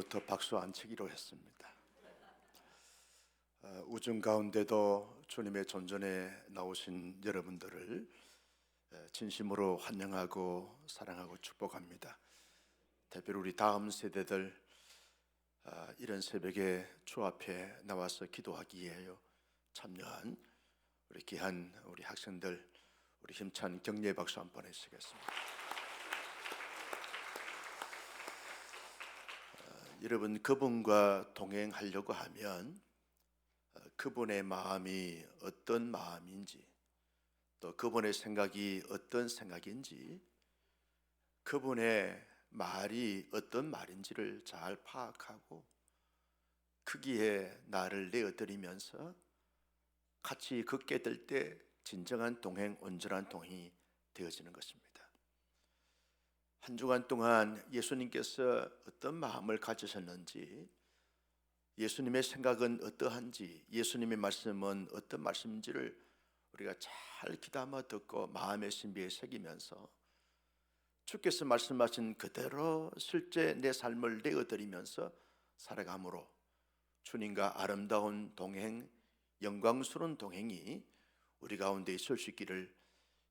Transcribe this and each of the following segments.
오늘부터 박수 안 치기로 했습니다. 우중 가운데도 주님의 존전에 나오신 여러분들을 진심으로 환영하고 사랑하고 축복합니다. 특별히 우리 다음 세대들 이런 새벽에 주 앞에 나와서 기도하기에 참여한 우리 귀한 우리 학생들, 우리 힘찬 격려의 박수 한 번 해주시겠습니다. 여러분, 그분과 동행하려고 하면 그분의 마음이 어떤 마음인지, 또 그분의 생각이 어떤 생각인지, 그분의 말이 어떤 말인지를 잘 파악하고 거기에 나를 내어드리면서 같이 걷게 될 때 진정한 동행, 온전한 동행이 되어지는 것입니다. 한 주간 동안 예수님께서 어떤 마음을 가지셨는지, 예수님의 생각은 어떠한지, 예수님의 말씀은 어떤 말씀인지를 우리가 잘 귀담아 듣고 마음의 신비에 새기면서 주께서 말씀하신 그대로 실제 내 삶을 내어드리면서 살아감으로 주님과 아름다운 동행, 영광스러운 동행이 우리 가운데 있을 수 있기를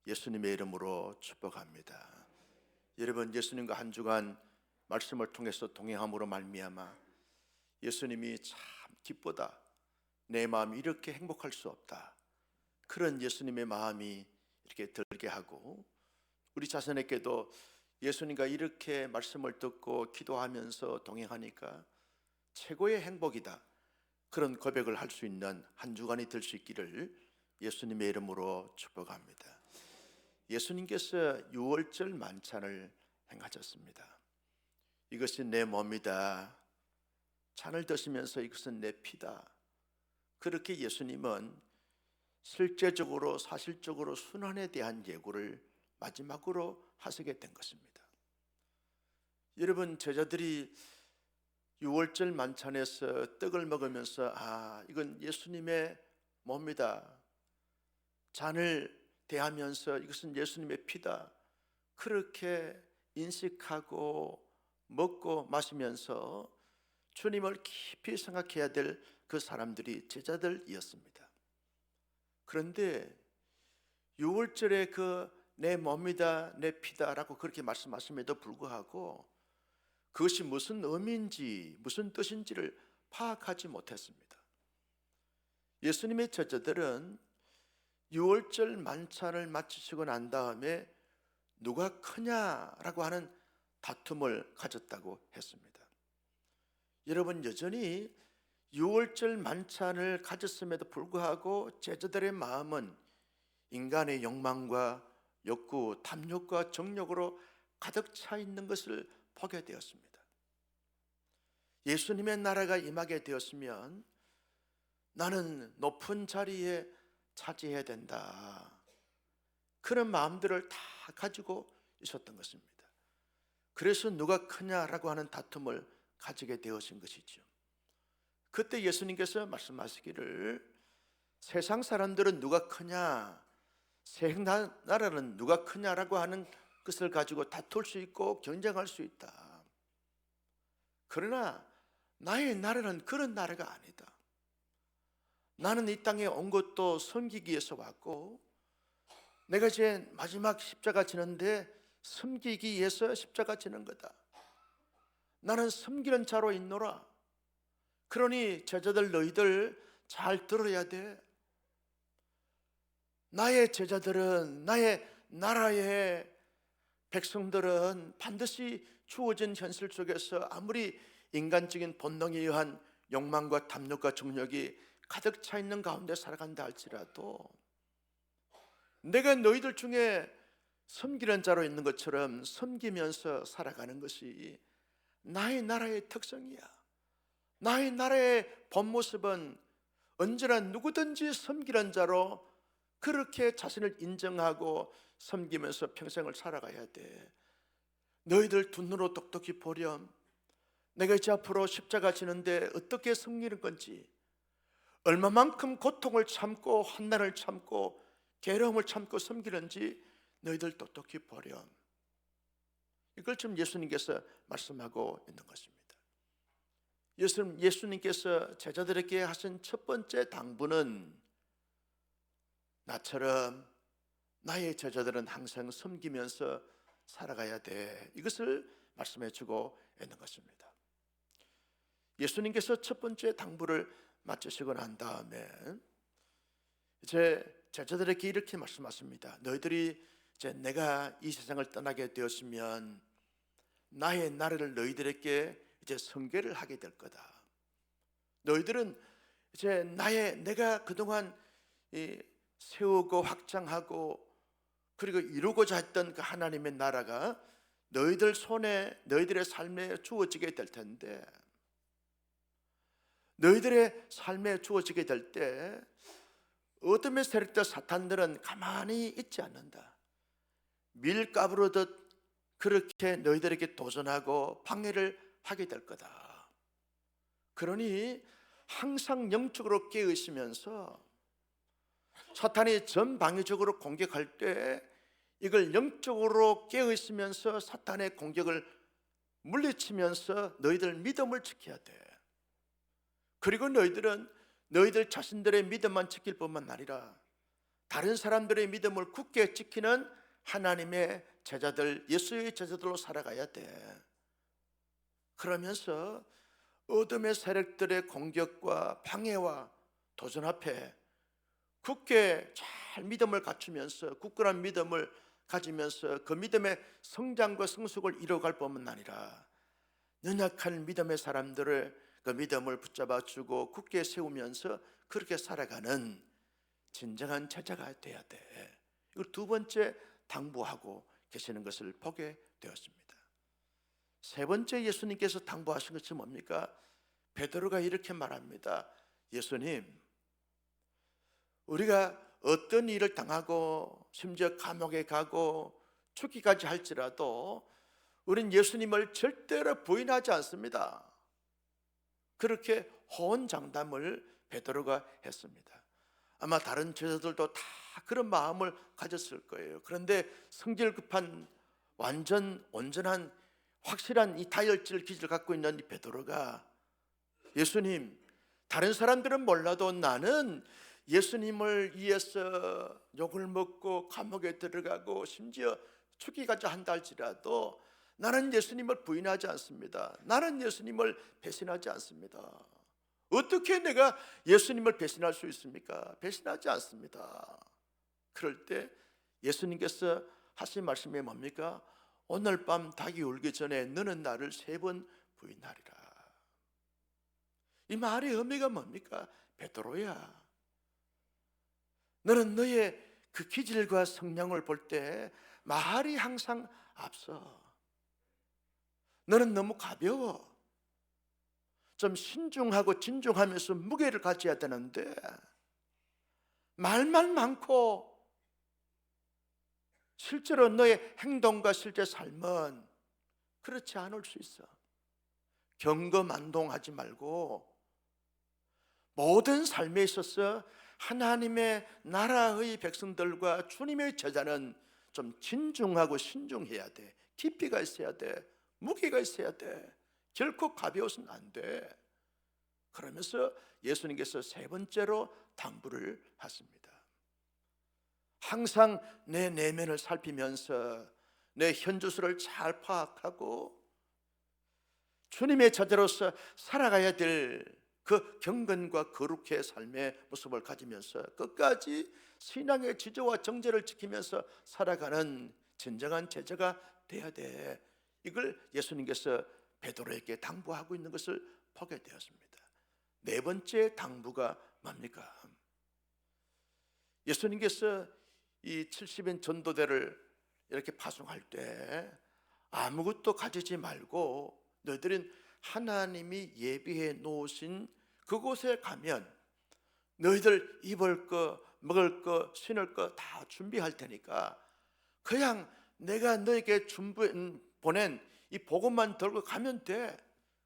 예수님의 이름으로 축복합니다. 여러분, 예수님과 한 주간 말씀을 통해서 동행함으로 말미암아 예수님이 참 기쁘다, 내 마음이 이렇게 행복할 수 없다, 그런 예수님의 마음이 이렇게 들게 하고, 우리 자신에게도 예수님과 이렇게 말씀을 듣고 기도하면서 동행하니까 최고의 행복이다, 그런 고백을 할 수 있는 한 주간이 될 수 있기를 예수님의 이름으로 축복합니다. 예수님께서 유월절 만찬을 행하셨습니다. 이것이 내 몸이다, 잔을 드시면서 이것은 내 피다, 그렇게 예수님은 실제적으로 사실적으로 순환에 대한 예고를 마지막으로 하시게 된 것입니다. 여러분, 제자들이 유월절 만찬에서 떡을 먹으면서 이건 예수님의 몸이다, 잔을 대하면서 이것은 예수님의 피다, 그렇게 인식하고 먹고 마시면서 주님을 깊이 생각해야 될 그 사람들이 제자들이었습니다. 그런데 유월절에 그 내 몸이다, 내 피다라고 그렇게 말씀하심에도 불구하고 그것이 무슨 의미인지 무슨 뜻인지를 파악하지 못했습니다. 예수님의 제자들은 유월절 만찬을 마치시고 난 다음에 누가 크냐라고 하는 다툼을 가졌다고 했습니다. 여러분, 여전히 유월절 만찬을 가졌음에도 불구하고 제자들의 마음은 인간의 욕망과 욕구, 탐욕과 정욕으로 가득 차 있는 것을 보게 되었습니다. 예수님의 나라가 임하게 되었으면 나는 높은 자리에 차지해야 된다, 그런 마음들을 다 가지고 있었던 것입니다. 그래서 누가 크냐라고 하는 다툼을 가지게 되어진 것이죠. 그때 예수님께서 말씀하시기를 세상 사람들은 누가 크냐, 세상 나라는 누가 크냐라고 하는 것을 가지고 다툴 수 있고 경쟁할 수 있다. 그러나 나의 나라는 그런 나라가 아니다. 나는 이 땅에 온 것도 섬기기 위해서 왔고, 내가 이제 마지막 십자가 지는데 섬기기 위해서 십자가 지는 거다. 나는 섬기는 자로 있노라. 그러니 제자들, 너희들 잘 들어야 돼. 나의 제자들은, 나의 나라의 백성들은 반드시 주어진 현실 속에서 아무리 인간적인 본능에 의한 욕망과 탐욕과 정욕이 가득 차 있는 가운데 살아간다 할지라도 내가 너희들 중에 섬기는 자로 있는 것처럼 섬기면서 살아가는 것이 나의 나라의 특성이야. 나의 나라의 본 모습은 언제나 누구든지 섬기는 자로 그렇게 자신을 인정하고 섬기면서 평생을 살아가야 돼. 너희들 두 눈으로 똑똑히 보렴. 내가 이제 앞으로 십자가 지는데 어떻게 섬기는 건지, 얼마만큼 고통을 참고 환난을 참고 괴로움을 참고 섬기는지 너희들 똑똑히 보렴. 이걸 지금 예수님께서 말씀하고 있는 것입니다. 예수님께서 제자들에게 하신 첫 번째 당부는 나처럼 나의 제자들은 항상 섬기면서 살아가야 돼, 이것을 말씀해 주고 있는 것입니다. 예수님께서 첫 번째 당부를 마치시고 난 다음에 이제 제자들에게 이렇게 말씀하십니다. 너희들이 이제 내가 이 세상을 떠나게 되었으면 나의 나라를 너희들에게 이제 선계를 하게 될 거다. 너희들은 이제 내가 그동안 세우고 확장하고 그리고 이루고자 했던 그 하나님의 나라가 너희들 손에, 너희들의 삶에 주어지게 될 텐데, 너희들의 삶에 주어지게 될 때 어둠의 세력들 사탄들은 가만히 있지 않는다. 밀가부르듯 그렇게 너희들에게 도전하고 방해를 하게 될 거다. 그러니 항상 영적으로 깨어있으면서 사탄이 전방위적으로 공격할 때 이걸 영적으로 깨어있으면서 사탄의 공격을 물리치면서 너희들 믿음을 지켜야 돼. 그리고 너희들은 너희들 자신들의 믿음만 지킬 뿐만 아니라 다른 사람들의 믿음을 굳게 지키는 하나님의 제자들, 예수의 제자들로 살아가야 돼. 그러면서 어둠의 세력들의 공격과 방해와 도전 앞에 굳게 잘 믿음을 갖추면서, 굳건한 믿음을 가지면서 그 믿음의 성장과 성숙을 이뤄갈 뿐만 아니라 연약한 믿음의 사람들을 그 믿음을 붙잡아 주고 굳게 세우면서 그렇게 살아가는 진정한 제자가 돼야 돼. 이걸 두 번째 당부하고 계시는 것을 보게 되었습니다. 세 번째 예수님께서 당부하신 것이 뭡니까? 베드로가 이렇게 말합니다. 예수님, 우리가 어떤 일을 당하고 심지어 감옥에 가고 죽기까지 할지라도 우린 예수님을 절대로 부인하지 않습니다. 그렇게 호언장담을 베드로가 했습니다. 아마 다른 제자들도 다 그런 마음을 가졌을 거예요. 그런데 성질 급한 완전 온전한 확실한 이 다혈질 기질을 갖고 있는 이 베드로가 예수님, 다른 사람들은 몰라도 나는 예수님을 위해서 욕을 먹고 감옥에 들어가고 심지어 죽기까지 한다 할지라도 나는 예수님을 부인하지 않습니다. 나는 예수님을 배신하지 않습니다. 어떻게 내가 예수님을 배신할 수 있습니까? 배신하지 않습니다. 그럴 때 예수님께서 하신 말씀이 뭡니까? 오늘 밤 닭이 울기 전에 너는 나를 3번 부인하리라. 이 말의 의미가 뭡니까? 베드로야, 너는 너의 그 기질과 성량을 볼 때 말이 항상 앞서. 너는 너무 가벼워. 좀 신중하고 진중하면서 무게를 가져야 되는데 말만 많고 실제로 너의 행동과 실제 삶은 그렇지 않을 수 있어. 경거만동하지 말고 모든 삶에 있어서 하나님의 나라의 백성들과 주님의 제자는 좀 진중하고 신중해야 돼. 깊이가 있어야 돼. 무게가 있어야 돼. 결코 가벼워서는 안 돼. 그러면서 예수님께서 3번째로 당부를 하십니다. 항상 내 내면을 살피면서 내 현주소를 잘 파악하고 주님의 자녀로서 살아가야 될 그 경건과 거룩의 삶의 모습을 가지면서 끝까지 신앙의 지조와 정제를 지키면서 살아가는 진정한 제자가 돼야 돼. 이걸 예수님께서 베드로에게 당부하고 있는 것을 보게 되었습니다. 4번째 당부가 뭡니까? 예수님께서 이 70인 전도대를 이렇게 파송할 때 아무것도 가지지 말고 너희들은 하나님이 예비해 놓으신 그곳에 가면 너희들 입을 거, 먹을 거, 신을 거 다 준비할 테니까 그냥 내가 너에게 보낸 이 복음만 들고 가면 돼.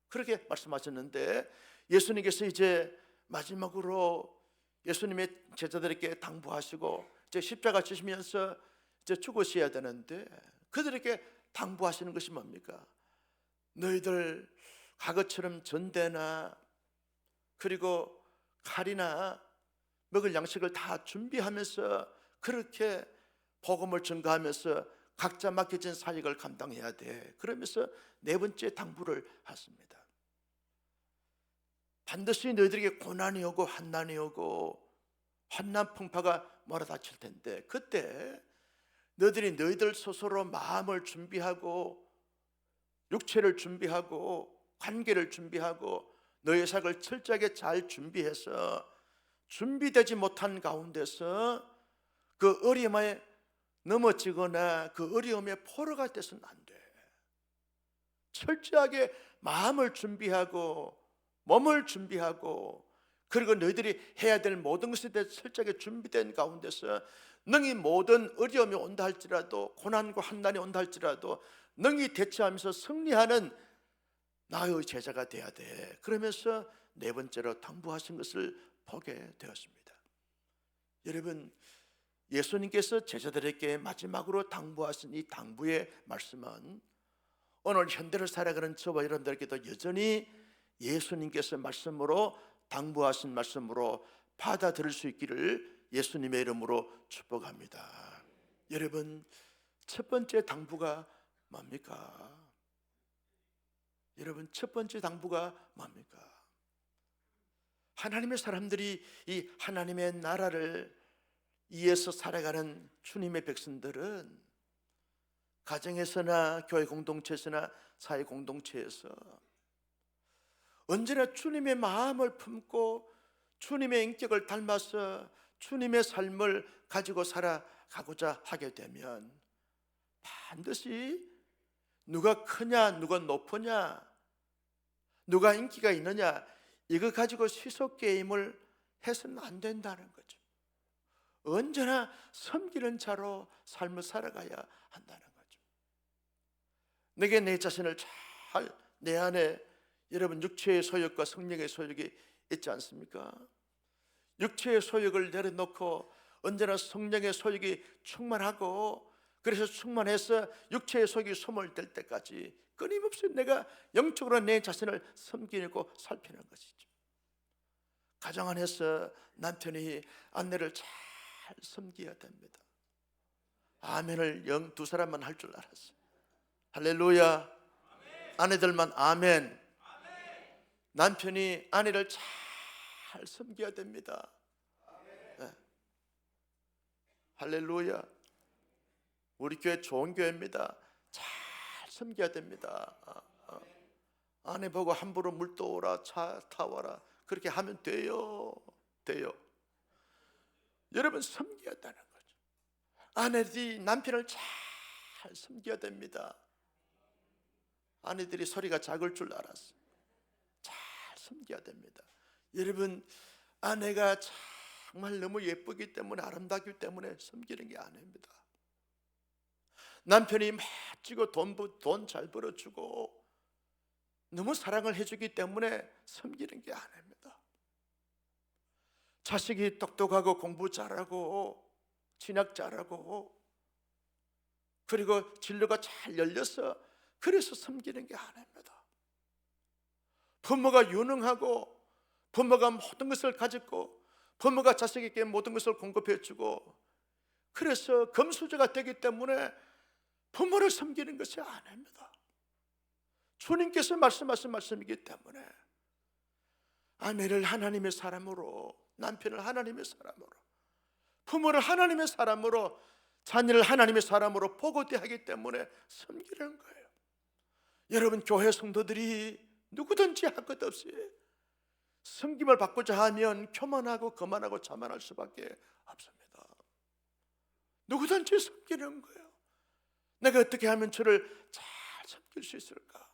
그렇게 말씀하셨는데 예수님께서 이제 마지막으로 예수님의 제자들에게 당부하시고 이제 십자가 지시면서 이제 죽으셔야 되는데 그들에게 당부하시는 것이 뭡니까? 너희들 과거처럼 전대나 그리고 칼이나 먹을 양식을 다 준비하면서 그렇게 복음을 전가하면서 각자 맡겨진 사역을 감당해야 돼. 그러면서 네 번째 당부를 하십니다. 반드시 너희들에게 고난이 오고 환난이 오고 환난 풍파가 몰아닥칠 텐데, 그때 너희들 스스로 마음을 준비하고 육체를 준비하고 관계를 준비하고 너의 삶을 철저하게 잘 준비해서 준비되지 못한 가운데서 그 어려움에 넘어지거나 그 어려움의 포로가 돼서는 안 돼. 철저하게 마음을 준비하고 몸을 준비하고 그리고 너희들이 해야 될 모든 것에 대해 철저하게 준비된 가운데서 능히 모든 어려움이 온다 할지라도 고난과 환난이 온다 할지라도 능히 대처하면서 승리하는 나의 제자가 돼야 돼. 그러면서 네 번째로 당부하신 것을 보게 되었습니다. 여러분, 예수님께서 제자들에게 마지막으로 당부하신 이 당부의 말씀은 오늘 현대를 살아가는 저와 여러분들에게도 여전히 예수님께서 말씀으로 당부하신 말씀으로 받아들일 수 있기를 예수님의 이름으로 축복합니다. 여러분, 첫 번째 당부가 뭡니까? 여러분, 첫 번째 당부가 뭡니까? 하나님의 사람들이 이 하나님의 나라를 위해서 살아가는 주님의 백성들은 가정에서나 교회 공동체에서나 사회 공동체에서 언제나 주님의 마음을 품고 주님의 인격을 닮아서 주님의 삶을 가지고 살아가고자 하게 되면 반드시 누가 크냐, 누가 높으냐, 누가 인기가 있느냐, 이거 가지고 시속게임을 해서는 안 된다는 거죠. 언제나 섬기는 자로 삶을 살아가야 한다는 거죠. 내게 내 자신을 잘 내 안에 여러분 육체의 소욕과 성령의 소욕이 있지 않습니까? 육체의 소욕을 내려놓고 언제나 성령의 소욕이 충만하고 그래서 충만해서 육체의 소욕이 소멸 될 때까지 끊임없이 내가 영적으로 내 자신을 섬기고 살피는 것이죠. 가정 안에서 남편이 아내를 잘 섬겨야 됩니다. 아멘을 두 사람만 할 줄 알았어요. 할렐루야. 아내들만 아멘. 남편이 아내를 잘 섬겨야 됩니다. 네. 할렐루야. 우리 교회 좋은 교회입니다. 잘 섬겨야 됩니다. 아내 보고 함부로 물 떠오라, 차 타와라 그렇게 하면 돼요. 여러분, 섬겨야 한다는 거죠. 아내들이 남편을 잘 섬겨야 됩니다. 아내들이 소리가 작을 줄 알았어요. 잘 섬겨야 됩니다. 여러분, 아내가 정말 너무 예쁘기 때문에 아름다기 때문에 섬기는 게 아닙니다. 남편이 멋지고 돈 잘 벌어주고 너무 사랑을 해주기 때문에 섬기는 게 아닙니다. 자식이 똑똑하고 공부 잘하고 진학 잘하고 그리고 진로가 잘 열려서 그래서 섬기는 게 아닙니다. 부모가 유능하고 부모가 모든 것을 가졌고 부모가 자식에게 모든 것을 공급해 주고 그래서 금수저가 되기 때문에 부모를 섬기는 것이 아닙니다. 주님께서 말씀하신 말씀이기 때문에 아내를 하나님의 사람으로, 남편을 하나님의 사람으로, 부모를 하나님의 사람으로, 자녀를 하나님의 사람으로 보고 대하기 때문에 섬기는 거예요. 여러분, 교회 성도들이 누구든지 할 것 없이 섬김을 받고자 하면 교만하고 거만하고 자만할 수밖에 없습니다. 누구든지 섬기는 거예요. 내가 어떻게 하면 저를 잘 섬길 수 있을까?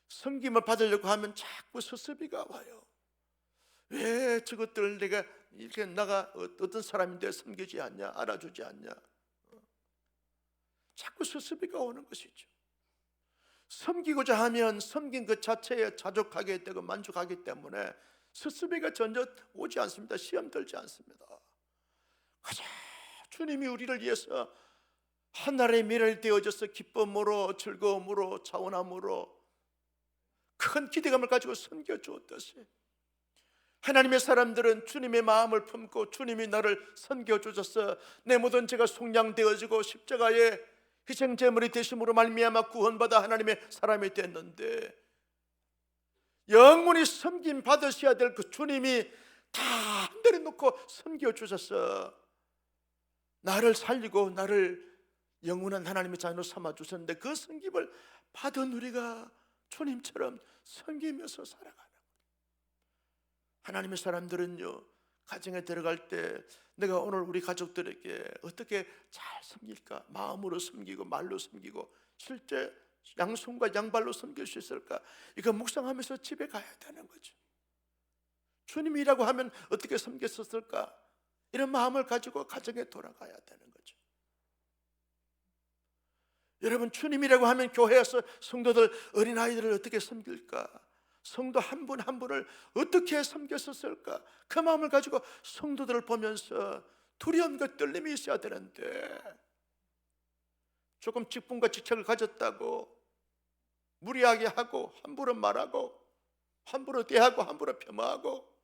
섬김을 받으려고 하면 자꾸 스스비가 와요. 왜 저것들 내가 이렇게 나가 어떤 사람인데 섬기지 않냐, 알아주지 않냐? 자꾸 스스비가 오는 것이죠. 섬기고자 하면 섬긴 그 자체에 자족하게 되고 만족하기 때문에 스스비가 전혀 오지 않습니다. 시험 들지 않습니다. 가자, 주님이 우리를 위해서 하나님의 미래를 되어져서 기쁨으로 즐거움으로 차원함으로 큰 기대감을 가지고 섬겨주었듯이 하나님의 사람들은 주님의 마음을 품고 주님이 나를 섬겨주셔서 내 모든 죄가 속량되어지고 십자가의 희생제물이 되심으로 말미암아 구원받아 하나님의 사람이 됐는데, 영원히 섬김 받으셔야 될 그 주님이 다 한들에 놓고 섬겨주셔서 나를 살리고 나를 영원한 하나님의 자녀로 삼아주셨는데, 그 섬김을 받은 우리가 주님처럼 섬기면서 살아가는 거예요. 하나님의 사람들은요, 가정에 들어갈 때 내가 오늘 우리 가족들에게 어떻게 잘 섬길까? 마음으로 섬기고 말로 섬기고 실제 양손과 양발로 섬길 수 있을까? 이거 묵상하면서 집에 가야 되는 거죠. 주님이라고 하면 어떻게 섬겼었을까? 이런 마음을 가지고 가정에 돌아가야 되는 거죠. 여러분, 주님이라고 하면 교회에서 성도들, 어린아이들을 어떻게 섬길까? 성도 한 분 한 분을 어떻게 섬겼었을까? 그 마음을 가지고 성도들을 보면서 두려움과 떨림이 있어야 되는데, 조금 직분과 직책을 가졌다고 무리하게 하고 함부로 말하고 함부로 대하고 함부로 폄하하고,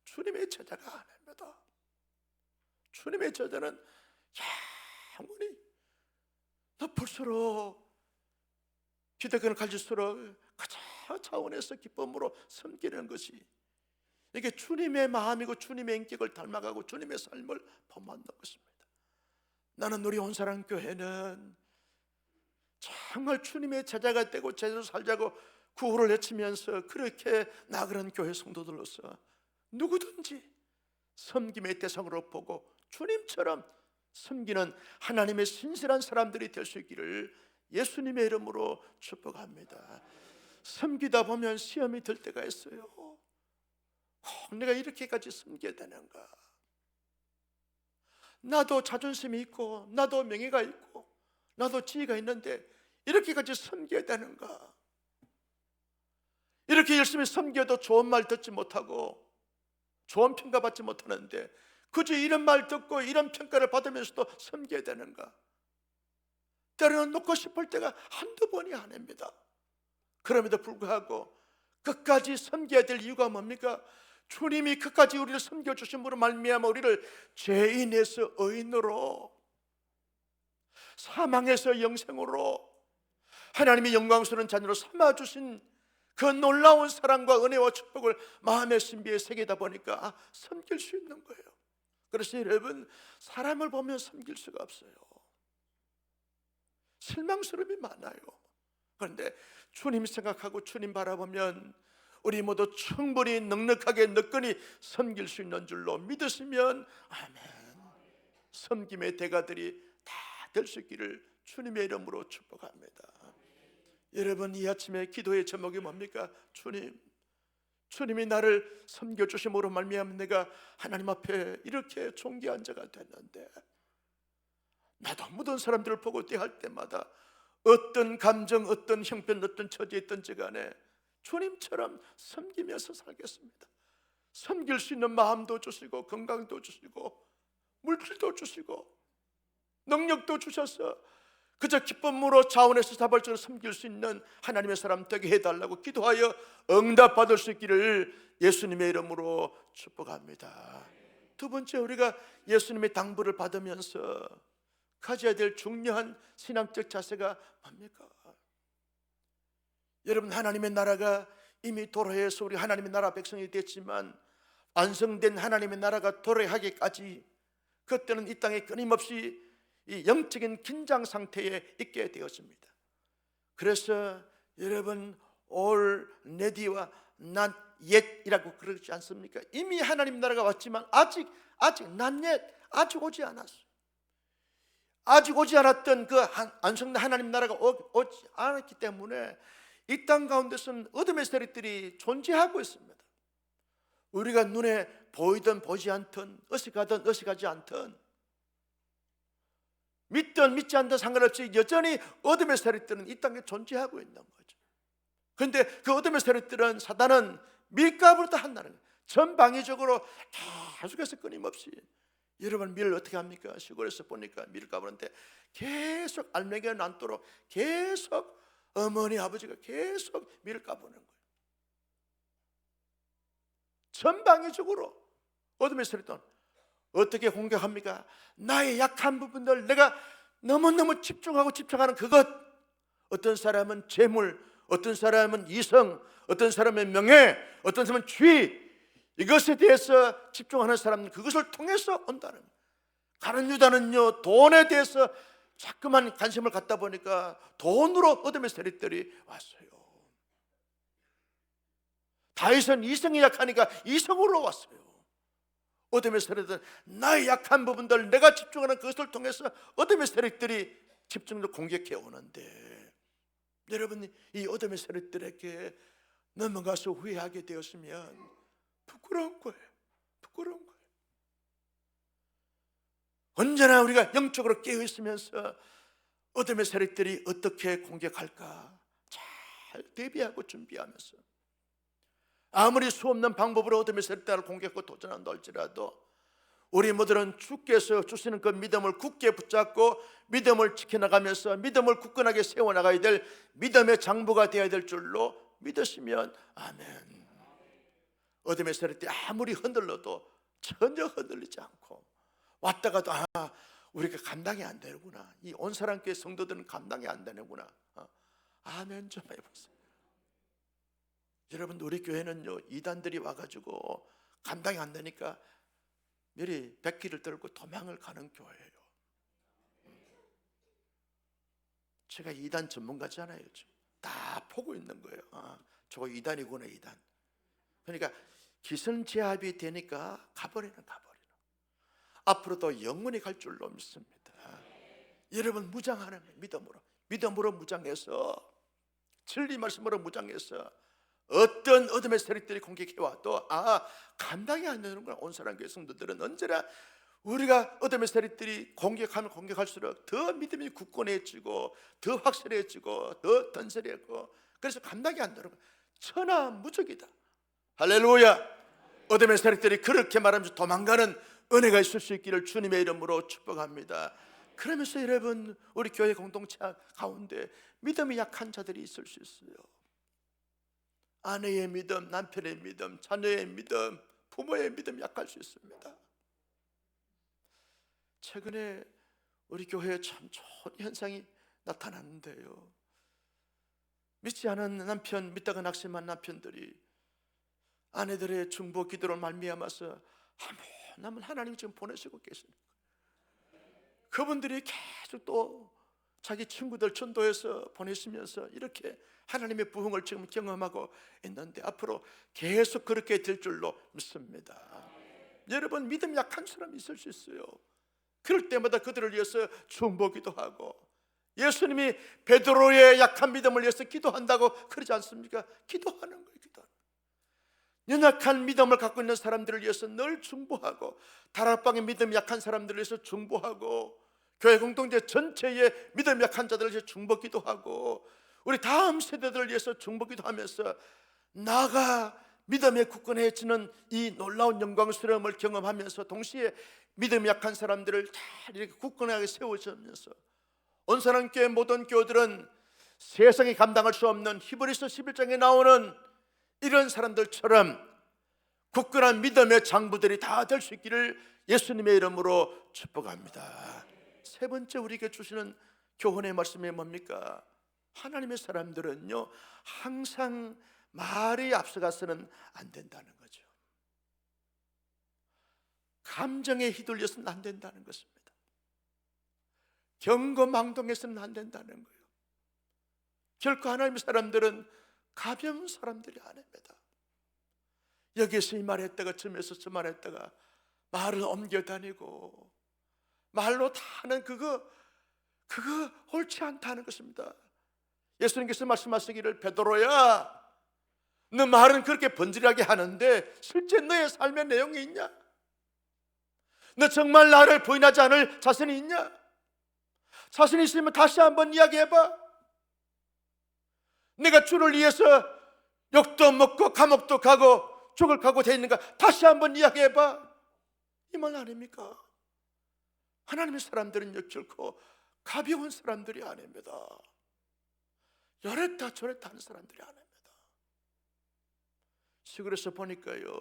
주님의 제자가 아닙니다. 주님의 제자는 영원히 높을수록 기대감을 가질수록 가장 차원에서 기쁨으로 섬기는 것이, 이게 주님의 마음이고 주님의 인격을 닮아가고 주님의 삶을 본받는 것입니다. 나는 우리 온사랑교회는 정말 주님의 제자가 되고 제자로 살자고 구호를 외치면서 그렇게 나아가는 교회 성도들로서 누구든지 섬김의 대상으로 보고 주님처럼 섬기는 하나님의 신실한 사람들이 될 수 있기를 예수님의 이름으로 축복합니다. 섬기다 보면 시험이 들 때가 있어요. 내가 이렇게까지 섬겨야 되는가? 나도 자존심이 있고 나도 명예가 있고 나도 지위가 있는데 이렇게까지 섬겨야 되는가? 이렇게 열심히 섬겨도 좋은 말 듣지 못하고 좋은 평가 받지 못하는데 그저 이런 말 듣고 이런 평가를 받으면서도 섬겨야 되는가? 때로는 놓고 싶을 때가 한두 번이 아닙니다. 그럼에도 불구하고 끝까지 섬겨야 될 이유가 뭡니까? 주님이 끝까지 우리를 섬겨주심으로 말미암아 우리를 죄인에서 의인으로, 사망에서 영생으로 하나님의 영광스러운 자녀로 삼아주신 그 놀라운 사랑과 은혜와 축복을 마음의 신비에 새기다 보니까 섬길 수 있는 거예요. 그래서 여러분, 사람을 보면 섬길 수가 없어요. 실망스러움이 많아요. 그런데 주님 생각하고 주님 바라보면 우리 모두 충분히 넉넉하게 너끈히 섬길 수 있는 줄로 믿으시면 아멘, 섬김의 대가들이 다 될 수 있기를 주님의 이름으로 축복합니다. 여러분, 이 아침에 기도의 제목이 뭡니까? 주님이 나를 섬겨주심으로 말미암아 내가 하나님 앞에 이렇게 존귀한 자가 됐는데, 나도 모든 사람들을 보고 대할 때마다 어떤 감정, 어떤 형편, 어떤 처지에 있든지 간에 주님처럼 섬기면서 살겠습니다. 섬길 수 있는 마음도 주시고 건강도 주시고 물질도 주시고 능력도 주셔서 그저 기쁨으로 자원에서 자발적으로 섬길 수 있는 하나님의 사람 되게 해달라고 기도하여 응답받을 수 있기를 예수님의 이름으로 축복합니다. 두 번째, 우리가 예수님의 당부를 받으면서 가져야 될 중요한 신앙적 자세가 뭡니까? 여러분, 하나님의 나라가 이미 도래해서 우리 하나님의 나라 백성이 됐지만 완성된 하나님의 나라가 도래하기까지 그때는 이 땅에 끊임없이 이 영적인 긴장 상태에 있게 되었습니다. 그래서 여러분, already와 not yet이라고 그러지 않습니까? 이미 하나님 나라가 왔지만 아직 not yet, 아직 오지 않았어요. 아직 오지 않았던 그 완성된 하나님 나라가 오지 않았기 때문에 이 땅 가운데서는 어둠의 세력들이 존재하고 있습니다. 우리가 눈에 보이든 보지 않든 의식하든 의식하지 않든 믿든 믿지 않든 상관없이 여전히 어둠의 세력들은 이 땅에 존재하고 있는 거죠. 그런데 그 어둠의 세력들은, 사단은 밀가부르다 한다는 거예요. 전방위적으로 계속해서 끊임없이. 여러분, 밀을 어떻게 합니까? 시골에서 보니까 밀을 까부는데 계속 알맹이가 남도록 계속 어머니 아버지가 계속 밀을 까부는 거예요. 전방위적으로 어둠의 세력들은 어떻게 공격합니까? 나의 약한 부분들, 내가 너무너무 집중하는 그것. 어떤 사람은 재물, 어떤 사람은 이성, 어떤 사람은 명예, 어떤 사람은 지위, 이것에 대해서 집중하는 사람은 그것을 통해서 온다는 거예요. 가룟 유다는요, 돈에 대해서 자꾸만 관심을 갖다 보니까 돈으로 어둠의 세력들이 왔어요. 다윗은 이성이 약하니까 이성으로 왔어요. 어둠의 세력들은 나의 약한 부분들, 내가 집중하는 그것을 통해서 어둠의 세력들이 집중적으로 공격해 오는데, 여러분, 이 어둠의 세력들에게 넘어가서 후회하게 되었으면 부끄러운 거예요. 부끄러운 거예요. 언제나 우리가 영적으로 깨어 있으면서 어둠의 세력들이 어떻게 공격할까 잘 대비하고 준비하면서, 아무리 수없는 방법으로 어둠의 세력들을 공격하고 도전한다 할지라도 우리 모두는 주께서 주시는 그 믿음을 굳게 붙잡고 믿음을 지켜나가면서 믿음을 굳건하게 세워나가야 될 믿음의 장부가 되어야 될 줄로 믿으시면 아멘. 어둠의 세력들이 아무리 흔들려도 전혀 흔들리지 않고, 왔다가도 우리가 감당이 안 되는구나, 이 온사랑교회 성도들은 감당이 안 되는구나, 아멘 좀 해보세요. 여러분, 우리 교회는요, 이단들이 와가지고 감당이 안 되니까 미리 백기를 들고 도망을 가는 교회예요. 제가 이단 전문가잖아요. 지금 다 보고 있는 거예요. 저거 이단이구나, 이단. 그러니까 기선제압이 되니까 가버리는. 앞으로도 영원히 갈 줄로 믿습니다. 여러분, 무장하는 거예요. 믿음으로 무장해서, 진리 말씀으로 무장해서 어떤 어둠의 세력들이 공격해와도 감당이 안 되는구나. 온사랑교회 성도들은 언제나 우리가 어둠의 세력들이 공격하면 공격할수록 더 믿음이 굳건해지고 더 확실해지고 더 던설해지고, 그래서 감당이 안 되는 거예요. 천하무적이다. 할렐루야. 어둠의 세력들이 그렇게 말하면서 도망가는 은혜가 있을 수 있기를 주님의 이름으로 축복합니다. 그러면서 여러분, 우리 교회 공동체 가운데 믿음이 약한 자들이 있을 수 있어요. 아내의 믿음, 남편의 믿음, 자녀의 믿음, 부모의 믿음 약할 수 있습니다. 최근에 우리 교회에 참 좋은 현상이 나타났는데요, 믿지 않은 남편, 믿다가 낙심한 남편들이 아내들의 중보 기도를 말미암아서 남은 하나님이 지금 보내시고 계십니다. 그분들이 계속 또 자기 친구들 전도해서 보내시면서 이렇게 하나님의 부흥을 지금 경험하고 있는데, 앞으로 계속 그렇게 될 줄로 믿습니다. 여러분, 믿음 약한 사람이 있을 수 있어요. 그럴 때마다 그들을 위해서 중보기도 하고, 예수님이 베드로의 약한 믿음을 위해서 기도한다고 그러지 않습니까? 기도하는 거예요. 연약한 믿음을 갖고 있는 사람들을 위해서 늘 중보하고, 다락방의 믿음이 약한 사람들을 위해서 중보하고, 교회 공동체 전체의 믿음 약한 자들을 위해서 중보기도 하고, 우리 다음 세대들을 위해서 중보기도 하면서 나가 믿음에 굳건해지는 이 놀라운 영광스러움을 경험하면서, 동시에 믿음이 약한 사람들을 다 이렇게 굳건하게 세워주면서, 온사랑교회 모든 교회들은 세상이 감당할 수 없는 히브리서 11장에 나오는 이런 사람들처럼 굳건한 믿음의 장부들이 다 될 수 있기를 예수님의 이름으로 축복합니다. 세 번째 우리에게 주시는 교훈의 말씀이 뭡니까? 하나님의 사람들은요, 항상 말이 앞서가서는 안 된다는 거죠. 감정에 휘둘려서는 안 된다는 것입니다. 경거망동해서는 안 된다는 거예요. 결코 하나님의 사람들은 가벼운 사람들이 아닙니다. 여기서 이 말했다가 저에서 저 말했다가 말을 옮겨다니고 말로 다 하는 그거 옳지 않다는 것입니다. 예수님께서 말씀하시기를, 베드로야, 너 말은 그렇게 번지르하게 하는데 실제 너의 삶의 내용이 있냐? 너 정말 나를 부인하지 않을 자신이 있냐? 자신이 있으면 다시 한번 이야기해봐. 내가 주를 위해서 욕도 먹고 감옥도 가고 죽을 각오 돼 있는가? 다시 한번 이야기해봐. 이 말 아닙니까? 하나님의 사람들은 결코 가벼운 사람들이 아닙니다. 이랬다 저랬다 하는 사람들이 아닙니다. 시골에서 보니까요,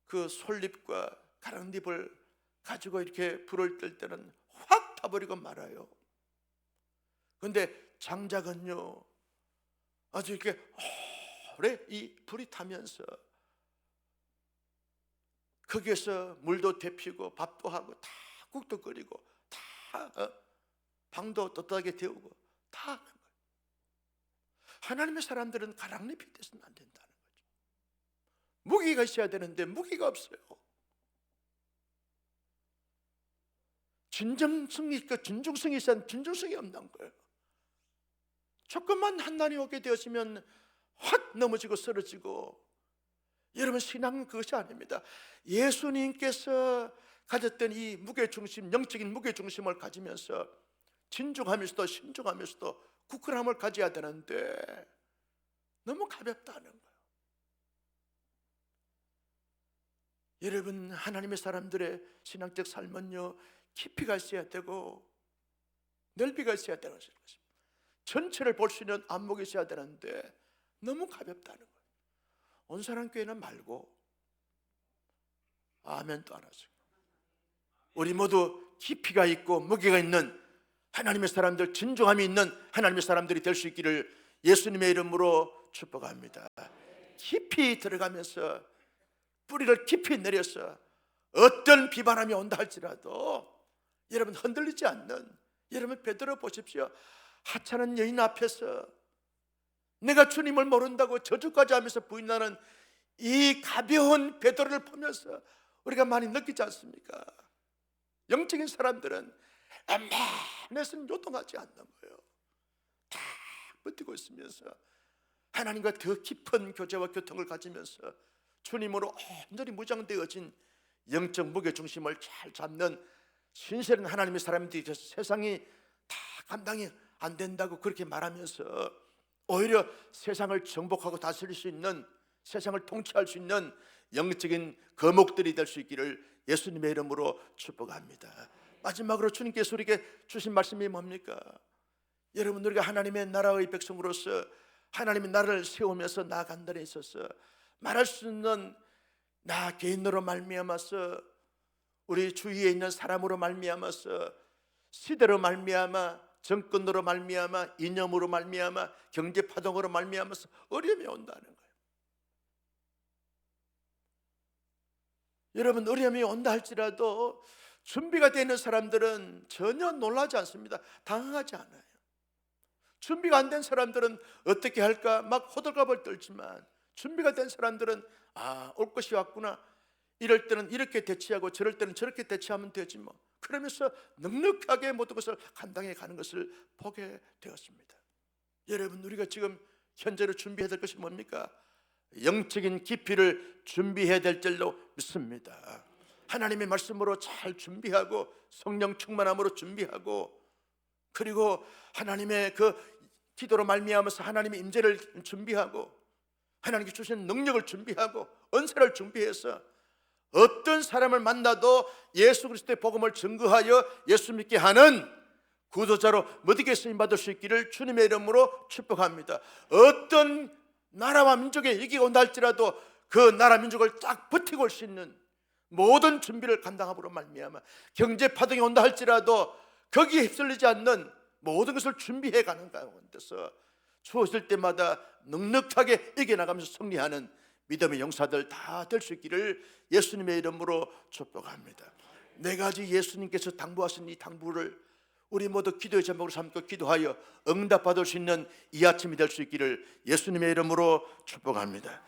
그 솔잎과 가랑잎을 가지고 이렇게 불을 뜰 때는 확 타버리고 말아요. 그런데 장작은요, 아주 이렇게 오래 이 불이 타면서 거기에서 물도 데피고 밥도 하고 다 국도 끓이고 다 방도 떳떳하게 데우고 다 하는 거예요. 하나님의 사람들은 가랑잎이 돼서는 안 된다는 거죠. 무기가 있어야 되는데 무기가 없어요. 진정성이 있고 진중성이 있어야 진중성이 없는 거예요. 조금만 한난이 오게 되었으면 확 넘어지고 쓰러지고. 여러분, 신앙은 그것이 아닙니다. 예수님께서 가졌던 이 무게중심, 영적인 무게중심을 가지면서 진중하면서도 신중하면서도 굳건함을 가져야 되는데 너무 가볍다는 거예요. 여러분, 하나님의 사람들의 신앙적 삶은요, 깊이가 있어야 되고 넓이가 있어야 되는 것입니다. 전체를 볼 수 있는 안목이 있어야 되는데 너무 가볍다는 거예요. 온사랑교회는 말고 아멘도 안 하세요. 우리 모두 깊이가 있고 무게가 있는 하나님의 사람들, 진중함이 있는 하나님의 사람들이 될 수 있기를 예수님의 이름으로 축복합니다. 깊이 들어가면서 뿌리를 깊이 내려서 어떤 비바람이 온다 할지라도 여러분 흔들리지 않는, 여러분 베드로 보십시오. 하찮은 여인 앞에서 내가 주님을 모른다고 저주까지 하면서 부인하는 이 가벼운 베드로를 보면서 우리가 많이 느끼지 않습니까? 영적인 사람들은 웬만해서는 요동하지 않는 거예요. 다 버티고 있으면서 하나님과 더 깊은 교제와 교통을 가지면서 주님으로 온전히 무장되어진 영적 무게중심을 잘 잡는 신실한 하나님의 사람들이 있어서 세상이 다 감당이 안 된다고 그렇게 말하면서 오히려 세상을 정복하고 다스릴 수 있는, 세상을 통치할 수 있는 영적인 거목들이 될 수 있기를 예수님의 이름으로 축복합니다. 마지막으로 주님께서 우리에게 주신 말씀이 뭡니까? 여러분, 우리가 하나님의 나라의 백성으로서 하나님의 나라를 세우면서 나아간다는 데 있어서 말할 수 있는 나 개인으로 말미암아서, 우리 주위에 있는 사람으로 말미암아서, 시대로 말미암아, 정권으로 말미암아, 이념으로 말미암아, 경제 파동으로 말미암아서 어려움이 온다는 거예요. 여러분, 어려움이 온다 할지라도 준비가 되어 있는 사람들은 전혀 놀라지 않습니다. 당황하지 않아요. 준비가 안 된 사람들은 어떻게 할까 막 호들갑을 떨지만, 준비가 된 사람들은 올 것이 왔구나, 이럴 때는 이렇게 대치하고 저럴 때는 저렇게 대치하면 되지 뭐, 그러면서 넉넉하게 모든 것을 감당해 가는 것을 보게 되었습니다. 여러분, 우리가 지금 현재로 준비해야 될 것이 뭡니까? 영적인 깊이를 준비해야 될 줄로 믿습니다. 하나님의 말씀으로 잘 준비하고 성령 충만함으로 준비하고, 그리고 하나님의 그 기도로 말미암아서 하나님의 임재를 준비하고, 하나님께 주신 능력을 준비하고 은사를 준비해서 어떤 사람을 만나도 예수 그리스도의 복음을 증거하여 예수 믿게 하는 구도자로 모두에게 쓰임 받을 수 있기를 주님의 이름으로 축복합니다. 어떤 나라와 민족의 위기가 온다 할지라도 그 나라 민족을 딱 버티고 올 수 있는 모든 준비를 감당함으로 말미암아, 경제 파동이 온다 할지라도 거기에 휩쓸리지 않는 모든 것을 준비해 가는 가운데서 주어질 때마다 넉넉하게 이겨나가면서 승리하는 믿음의 용사들 다 될 수 있기를 예수님의 이름으로 축복합니다. 네 가지 예수님께서 당부하신 이 당부를 우리 모두 기도의 제목으로 삼고 기도하여 응답받을 수 있는 이 아침이 될 수 있기를 예수님의 이름으로 축복합니다.